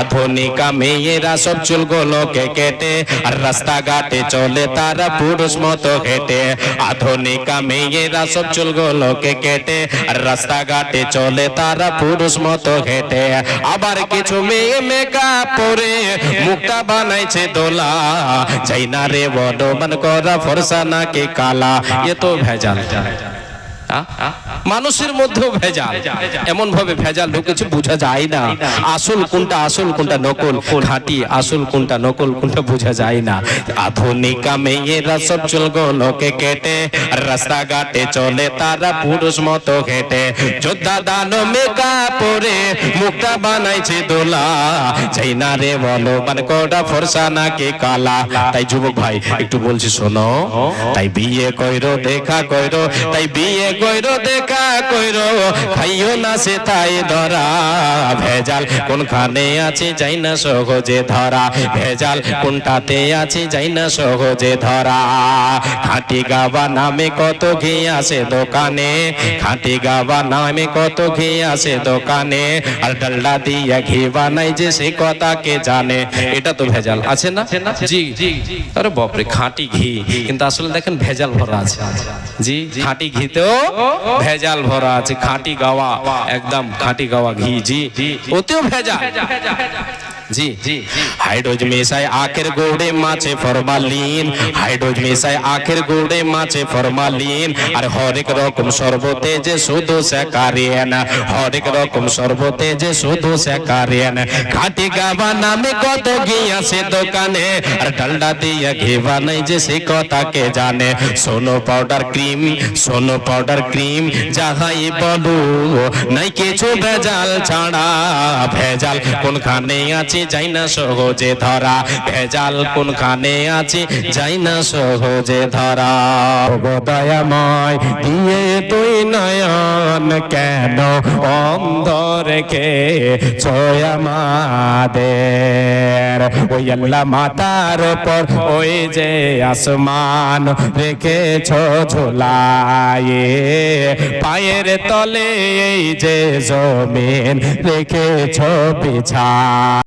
আধুনিকা মেয়েরা সব চুলগুলোকে কেটে আর রাস্তাঘাটে চলে তারা পুরুষ মতো হেঁটে। আধুনিকা মেয়েরা সব চুলগুলোকে কেটে আর রাস্তাঘাটে চলে তারা পুরুষ মতো হেঁটে। আবার কিছু মেয়ে মেকআপ পরে মুখটা বানাইছে দোলা, চাই না রে বড় মন করা ফর্সা নাকি কালা। এ তো ভেজাল, মানুষের মধ্যেও ভেজাল, এমন ভাবে ভেজাল ঢুকেছে বোঝা যায় না আসল কোনটা আসল কোনটা নকল, খাঁটি আসল কোনটা নকল কোনটা বোঝা যায় না। আধুনিকা মেয়েরা সব চুলগুলোকে কেটে রাস্তাঘাটে চলে তারা পুরুষ মতো হেঁটে। যোদ্ধা দানো মেকআপ পরে মুখটা বানাইছে দোলা, চাই না রে বলো মানে কোটা ফর্সা নাকি কালা। তাই যুবক ভাই একটু বলছি শোনো, তাই বিয়ে কইরো দেখা কইরো, তাই বিয়ে কইরো দেখা কইরো, খাইও না সে তাই ধরা। ভেজাল কোনখানে আছে যাই না সহজে ধরা, ভেজাল কোনটাতে আছে যাই না সহজে ধরা। খাঁটি গাবা নামে কত ঘি আসে দোকানে, খাঁটি গাবা নামে কত ঘি আসে দোকানে, আর ডালডা দিয়ে ঘি বানাই যে সে কথা কে জানে। এটা তো ভেজাল আছে না? জি আরে বাপরে, খাঁটি ঘি কিন্তু আসলে দেখেন ভেজাল ভরা আছে। জি খাঁটি ঘিতেও ভেজাল ভরা আছে, খাঁটি গাওয়া একদম খাঁটি গাওয়া ঘি, জি ওতেও ভেজাল। জি হাইড্রোজ মেশায় আখের গোড়ে মাছে ফরমালিন, হাইড্রোজ মেশায় আখের গোড়ে মাছে ফরমালিন, আর হরেক রকম শরবতে যে শুধু স্যাকারিয়ান, হরেক রকম শরবতে যে শুধু স্যাকারিয়ান। খাঁটি গাবা নামে কত ঘি আছে দোকানে, আর ডালডা দিয়ে ঘি বানাই যে সে কথা কে জানে। সোনো পাউডার ক্রিম, সোনো পাউডার ক্রিম যাহাই বলো নাই কিছু ভেজাল ছাড়া। ভেজাল কোনখানে আছে যাই না সহজে ধরা, ভেজাল কোনখানে আছে যাই না সহজে ধরা। দয়াময় দিয়ে তুই নয়ন কেন অন্ধ রেখে ছয় আমাদের, ওই আল্লাহ মাতার উপর ওই যে আসমান রেখেছ ঝোলায়ে, পায়ের তলে এই যে জমিন রেখেছ বিছা।